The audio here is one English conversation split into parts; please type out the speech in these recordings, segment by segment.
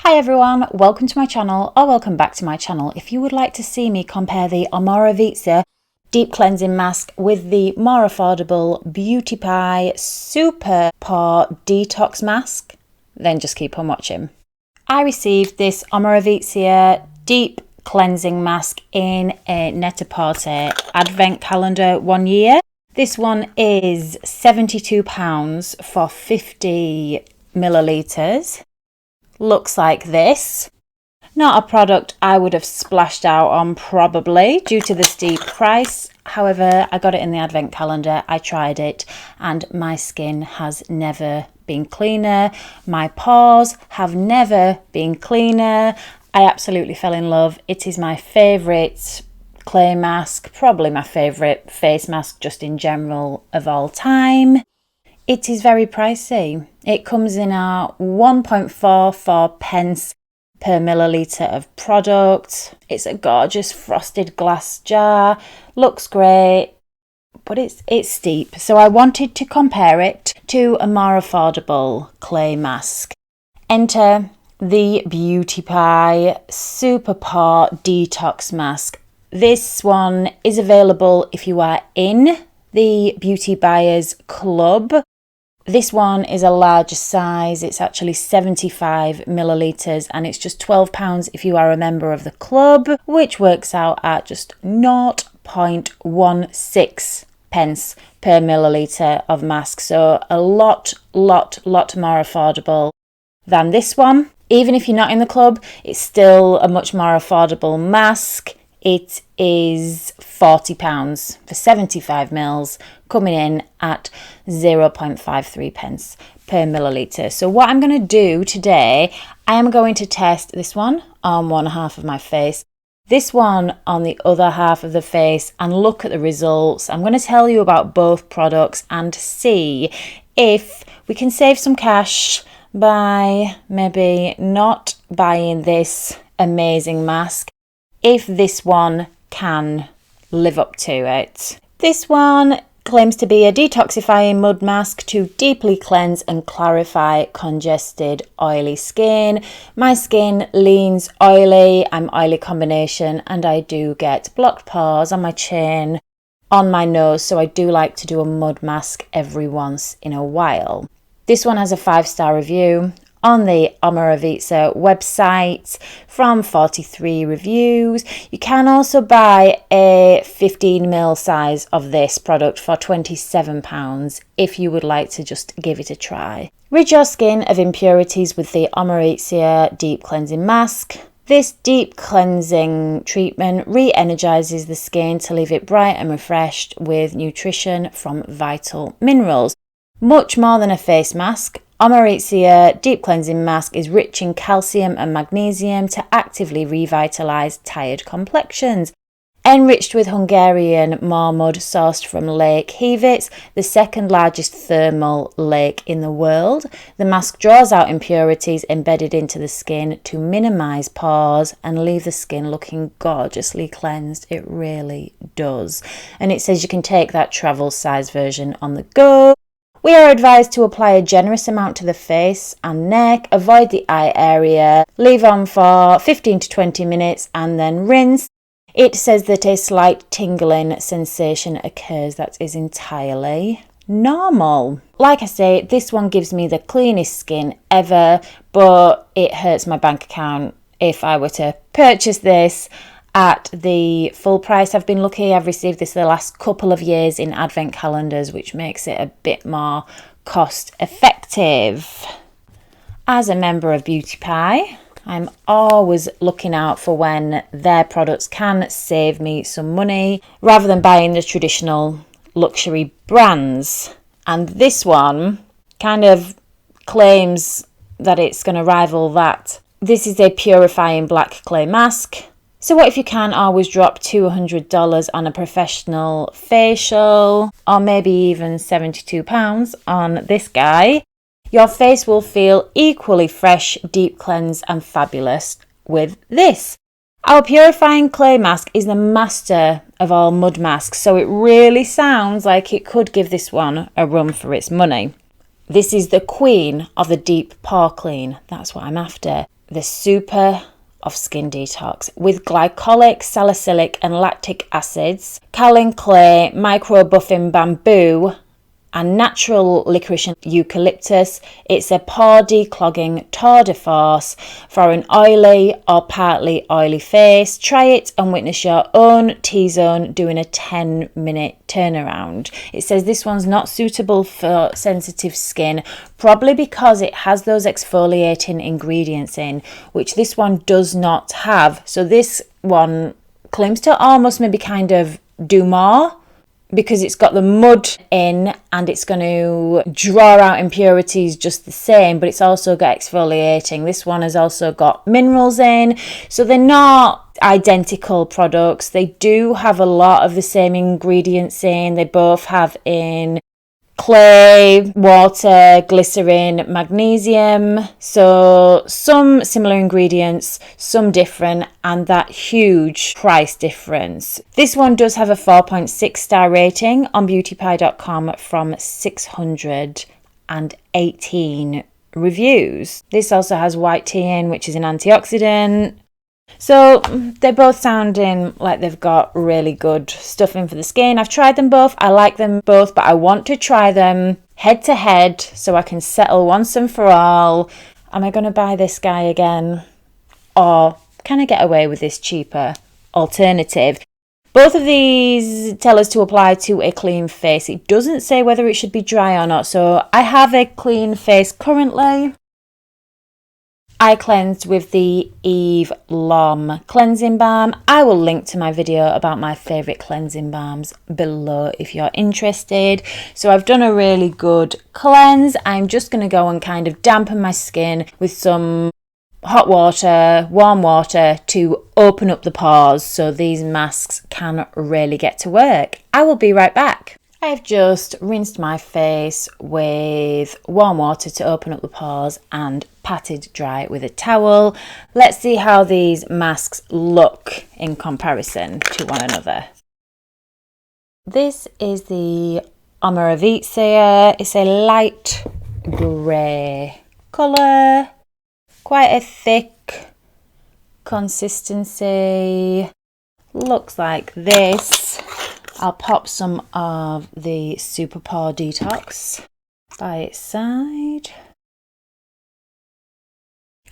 Hi everyone, welcome to my channel or welcome back to my channel. If you would like to see me compare the Omorovicza Deep Cleansing Mask with the more affordable Beauty Pie Super Pore Detox Mask, then just keep on watching. I received this Omorovicza Deep Cleansing Mask in a Net-a-Porter advent calendar 1 year. This one is £72 for 50 millilitres. Looks like this. Not a product I would have splashed out on probably due to the steep price. However, I got it in the advent calendar, I tried it, and my skin has never been cleaner. My pores have never been cleaner. I absolutely fell in love. It is my favourite clay mask, probably my favourite face mask just in general of all time. It is very pricey. It comes in at 1.44 pence per milliliter of product. It's a gorgeous frosted glass jar. Looks great, but it's steep. So I wanted to compare it to a more affordable clay mask. Enter the Beauty Pie Super Pore Detox Mask. This one is available if you are in the Beauty Buyers Club. This one is a larger size. It's actually 75 millilitres and it's just £12 if you are a member of the club, which works out at just 0.16 pence per millilitre of mask. So a lot more affordable than this one. Even if you're not in the club, it's still a much more affordable mask. It is £40 for 75 mils, coming in at 0.53 pence per milliliter. So what I'm going to do today, I am going to test this one on one half of my face, this one on the other half of the face, and look at the results. I'm going to tell you about both products and see if we can save some cash by maybe not buying this amazing mask, if this one can live up to it. This one claims to be a detoxifying mud mask to deeply cleanse and clarify congested, oily skin. My skin leans oily, I'm oily combination, and I do get blocked pores on my chin, on my nose, so I do like to do a mud mask every once in a while. This one has a 5-star review on the Omorovicza website from 43 reviews. You can also buy a 15ml size of this product for £27 if you would like to just give it a try. Rid your skin of impurities with the Omorovicza Deep Cleansing Mask. This deep cleansing treatment re-energizes the skin to leave it bright and refreshed with nutrition from vital minerals. Much more than a face mask, Omorovicza Deep Cleansing Mask is rich in calcium and magnesium to actively revitalise tired complexions. Enriched with Hungarian moor mud sourced from Lake Hevitz, the second largest thermal lake in the world, the mask draws out impurities embedded into the skin to minimise pores and leave the skin looking gorgeously cleansed. It really does. And it says you can take that travel size version on the go. We are advised to apply a generous amount to the face and neck, avoid the eye area, leave on for 15 to 20 minutes and then rinse. It says that a slight tingling sensation occurs. That is entirely normal. Like I say, this one gives me the cleanest skin ever, but it hurts my bank account if I were to purchase this at the full price. I've been lucky, I've received this the last couple of years in advent calendars, which makes it a bit more cost effective. As a member of Beauty Pie, I'm always looking out for when their products can save me some money rather than buying the traditional luxury brands. And this one kind of claims that it's going to rival that. This is a purifying black clay mask. So what if you can't always drop $200 on a professional facial, or maybe even £72 on this guy? Your face will feel equally fresh, deep cleansed and fabulous with this. Our purifying clay mask is the master of all mud masks, so it really sounds like it could give this one a run for its money. This is the queen of the deep pore clean. That's what I'm after. the super of skin detox with glycolic, salicylic and lactic acids, kaolin clay, micro buffing bamboo and natural licorice and eucalyptus. It's a pore declogging tour de force for an oily or partly oily face. Try it and witness your own T-zone doing a 10-minute turnaround. It says this one's not suitable for sensitive skin, probably because it has those exfoliating ingredients in, which this one does not have. So this one claims to almost maybe kind of do more, because it's got the mud in and it's going to draw out impurities just the same, but it's also got exfoliating. This one has also got minerals in, so they're not identical products. They do have a lot of the same ingredients in. They both have in clay, water, glycerin, magnesium, so some similar ingredients, some different, and that huge price difference. This one does have a 4.6 star rating on beautypie.com from 618 reviews. This also has white tea in, which is an antioxidant. So they're both sounding like they've got really good stuff in for the skin. I've tried them both. I like them both, but I want to try them head to head so I can settle once and for all. Am I going to buy this guy again? Or can I get away with this cheaper alternative? Both of these tell us to apply to a clean face. It doesn't say whether it should be dry or not. So I have a clean face currently. I cleansed with the Eve Lom Cleansing Balm. I will link to my video about my favourite cleansing balms below if you're interested. So I've done a really good cleanse. I'm just going to go and kind of dampen my skin with some hot water, warm water to open up the pores so these masks can really get to work. I will be right back. I've just rinsed my face with warm water to open up the pores and patted dry with a towel. Let's see how these masks look in comparison to one another. This is the Omorovicza. It's a light grey colour, quite a thick consistency. Looks like this. I'll pop some of the Super Pore Detox by its side.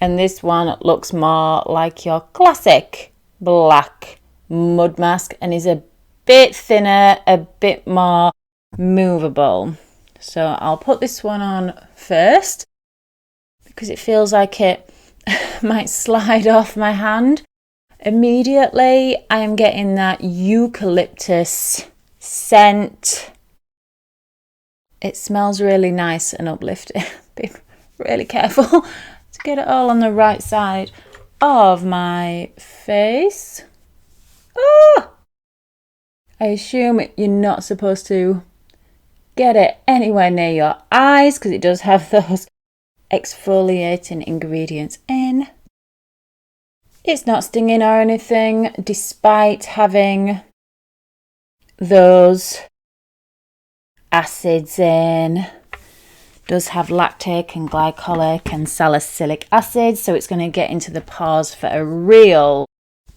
And this one looks more like your classic black mud mask and is a bit thinner, a bit more movable. So I'll put this one on first because it feels like it might slide off my hand. Immediately, I am getting that eucalyptus scent. It smells really nice and uplifting. Be really careful to get it all on the right side of my face. Oh! I assume you're not supposed to get it anywhere near your eyes because it does have those exfoliating ingredients in. It's not stinging or anything, despite having those acids in. It does have lactic and glycolic and salicylic acid, so it's going to get into the pores for a real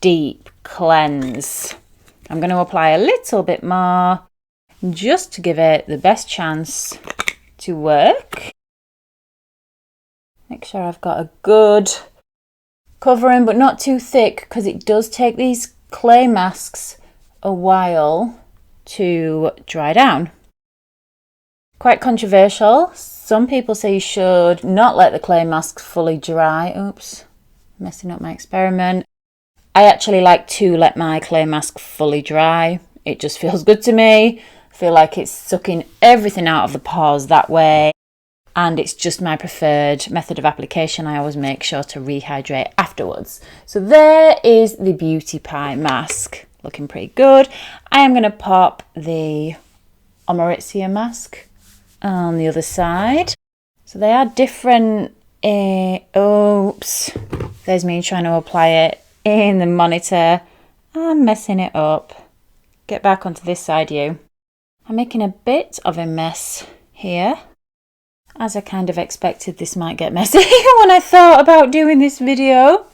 deep cleanse. I'm going to apply a little bit more just to give it the best chance to work. Make sure I've got a good covering, but not too thick, because it does take these clay masks a while to dry down. Quite controversial. Some people say you should not let the clay masks fully dry. Oops, messing up my experiment. I actually like to let my clay mask fully dry. It just feels good to me. I feel like it's sucking everything out of the pores that way. And it's just my preferred method of application. I always make sure to rehydrate afterwards. So there is the Beauty Pie mask, looking pretty good. I am going to pop the Omorovicza mask on the other side. So they are different. Oops, there's me trying to apply it in the monitor. I'm messing it up. Get back onto this side, you. I'm making a bit of a mess here. As I kind of expected, this might get messy when I thought about doing this video.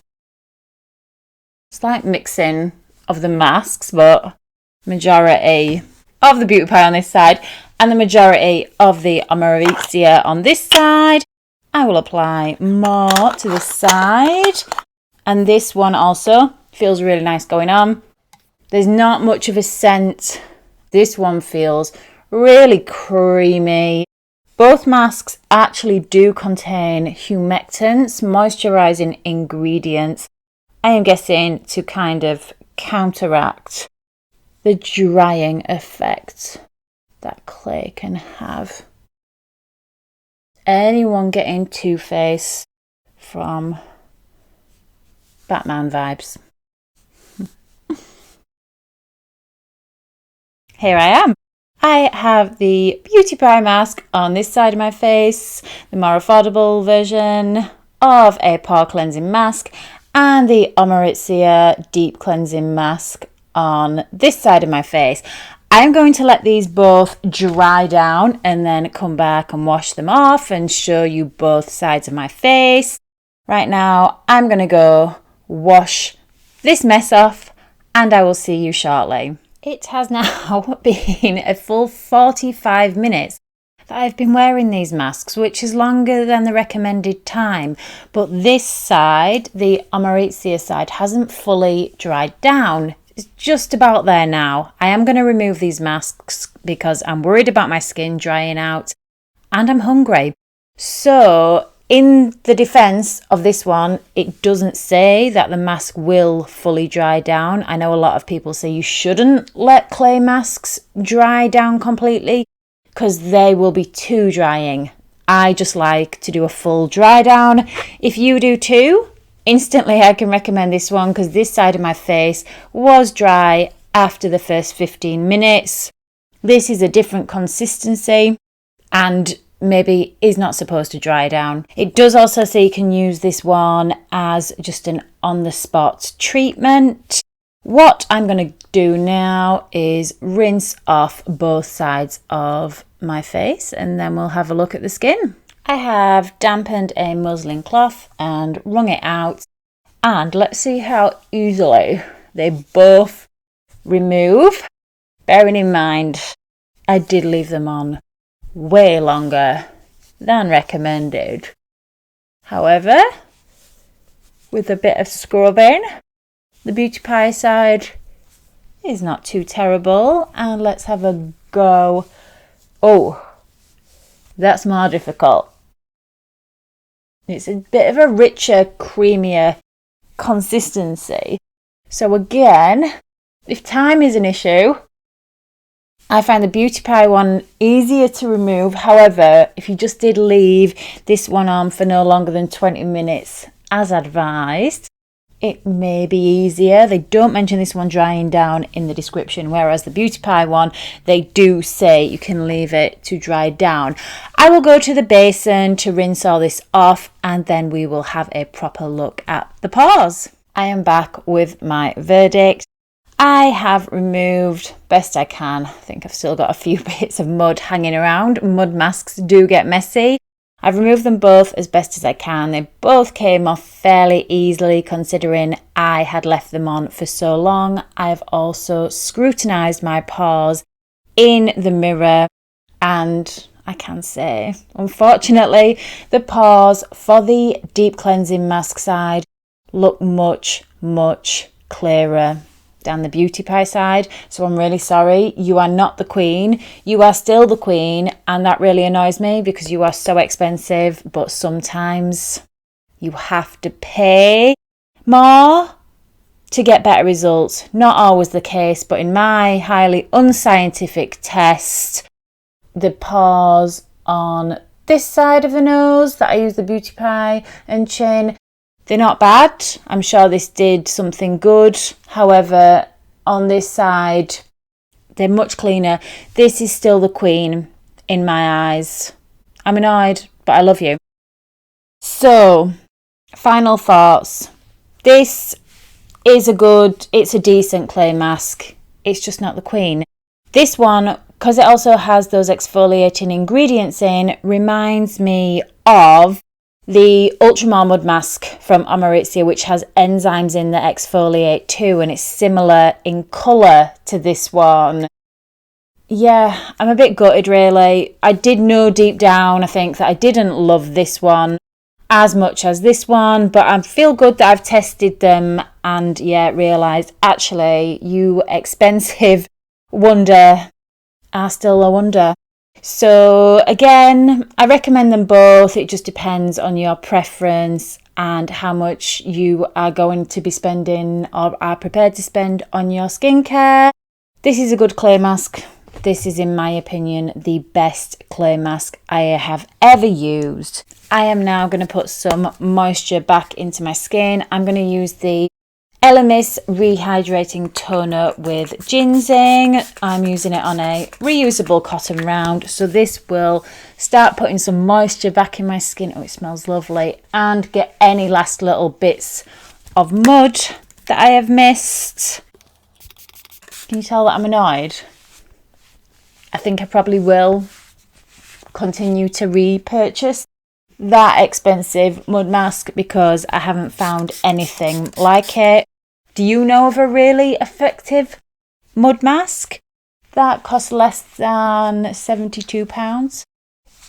Slight mixing of the masks, but majority of the Beauty Pie on this side and the majority of the Omorovicza on this side. I will apply more to this side, and this one also feels really nice going on. There's not much of a scent. This one feels really creamy. Both masks actually do contain humectants, moisturising ingredients. I am guessing to kind of counteract the drying effect that clay can have. Anyone getting Two-Face from Batman vibes? Here I am. I have the Beauty Pie mask on this side of my face, the more affordable version of a pore cleansing mask, and the Omorovicza deep cleansing mask on this side of my face. I'm going to let these both dry down and then come back and wash them off and show you both sides of my face. Right now, I'm going to go wash this mess off and I will see you shortly. It has now been a full 45 minutes that I've been wearing these masks, which is longer than the recommended time. But this side, the Omorovicza side, hasn't fully dried down. It's just about there now. I am going to remove these masks because I'm worried about my skin drying out and I'm hungry. So in the defense of this one, it doesn't say that the mask will fully dry down. I know a lot of people say you shouldn't let clay masks dry down completely because they will be too drying. I just like to do a full dry down. If you do too, instantly I can recommend this one because this side of my face was dry after the first 15 minutes. This is a different consistency and maybe is not supposed to dry down. It does also say you can use this one as just an on-the-spot treatment. What I'm going to do now is rinse off both sides of my face and then we'll have a look at the skin. I have dampened a muslin cloth and wrung it out, and let's see how easily they both remove. Bearing in mind, I did leave them on way longer than recommended. However, with a bit of scrubbing, the Beauty Pie side is not too terrible. And let's have a go. Oh, that's more difficult. It's a bit of a richer, creamier consistency. So again, if time is an issue, I find the Beauty Pie one easier to remove. However, if you just did leave this one on for no longer than 20 minutes, as advised, it may be easier. They don't mention this one drying down in the description, whereas the Beauty Pie one, they do say you can leave it to dry down. I will go to the basin to rinse all this off and then we will have a proper look at the pores. I am back with my verdict. I have removed best I can. I think I've still got a few bits of mud hanging around. Mud masks do get messy. I've removed them both as best as I can. They both came off fairly easily considering I had left them on for so long. I've also scrutinised my pores in the mirror and I can say, unfortunately, the pores for the deep cleansing mask side look much, much clearer than the Beauty Pie side. So I'm really sorry. You are not the queen. You are still the queen. And that really annoys me because you are so expensive. But sometimes you have to pay more to get better results. Not always the case, but in my highly unscientific test, the pores on this side of the nose that I use the Beauty Pie and chin, they're not bad. I'm sure this did something good. However, on this side, they're much cleaner. This is still the queen in my eyes. I'm annoyed, but I love you. So, final thoughts. This is it's a decent clay mask. It's just not the queen. This one because it also has those exfoliating ingredients in, reminds me of the Ultramoor mud mask from Omorovicza, which has enzymes in that exfoliate too, and it's similar in colour to this one. Yeah, I'm a bit gutted really. I did know deep down, I think, that I didn't love this one as much as this one, but I feel good that I've tested them and realised actually you expensive wonder are still a wonder. So again, I recommend them both. It just depends on your preference and how much you are going to be spending or are prepared to spend on your skincare. This is a good clay mask. This is, in my opinion, the best clay mask I have ever used. I am now going to put some moisture back into my skin. I'm going to use the Elemis Rehydrating Toner with Ginseng. I'm using it on a reusable cotton round. So this will start putting some moisture back in my skin. Oh, it smells lovely. And get any last little bits of mud that I have missed. Can you tell that I'm annoyed? I think I probably will continue to repurchase that expensive mud mask because I haven't found anything like it. Do you know of a really effective mud mask that costs less than £72?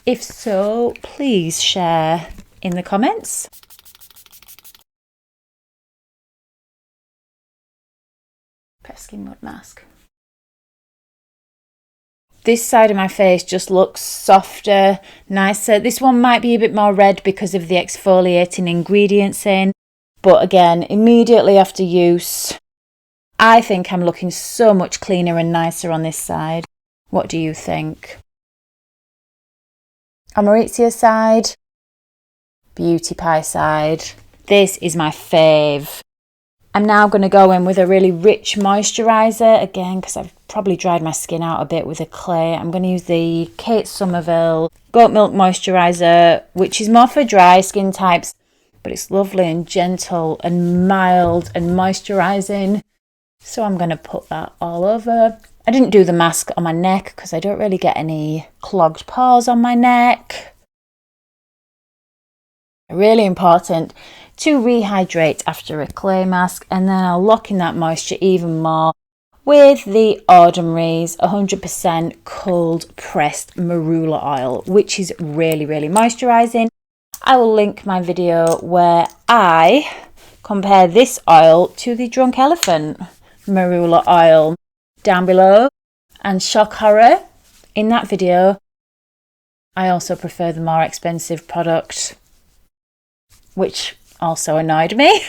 If so, please share in the comments. Pesky mud mask. This side of my face just looks softer, nicer. This one might be a bit more red because of the exfoliating ingredients in. But again, immediately after use, I think I'm looking so much cleaner and nicer on this side. What do you think? Omorovicza side, Beauty Pie side. This is my fave. I'm now going to go in with a really rich moisturiser, again, because I've probably dried my skin out a bit with a clay. I'm going to use the Kate Somerville Goat Milk Moisturiser, which is more for dry skin types, but it's lovely and gentle and mild and moisturising. So I'm going to put that all over. I didn't do the mask on my neck because I don't really get any clogged pores on my neck. Really important to rehydrate after a clay mask, and then I'll lock in that moisture even more with the Ordinary's 100% cold pressed marula oil, which is really, really moisturising. I will link my video where I compare this oil to the Drunk Elephant marula oil down below. And shock horror, in that video, I also prefer the more expensive product, which also annoyed me.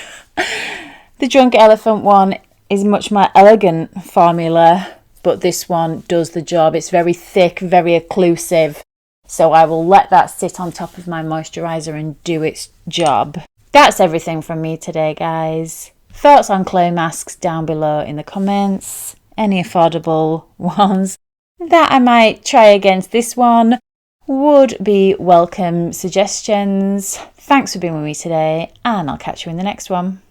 The Drunk Elephant one is much more elegant formula, but this one does the job. It's very thick, very occlusive. So I will let that sit on top of my moisturiser and do its job. That's everything from me today, guys. Thoughts on clay masks down below in the comments. Any affordable ones that I might try against this one would be welcome suggestions. Thanks for being with me today, and I'll catch you in the next one.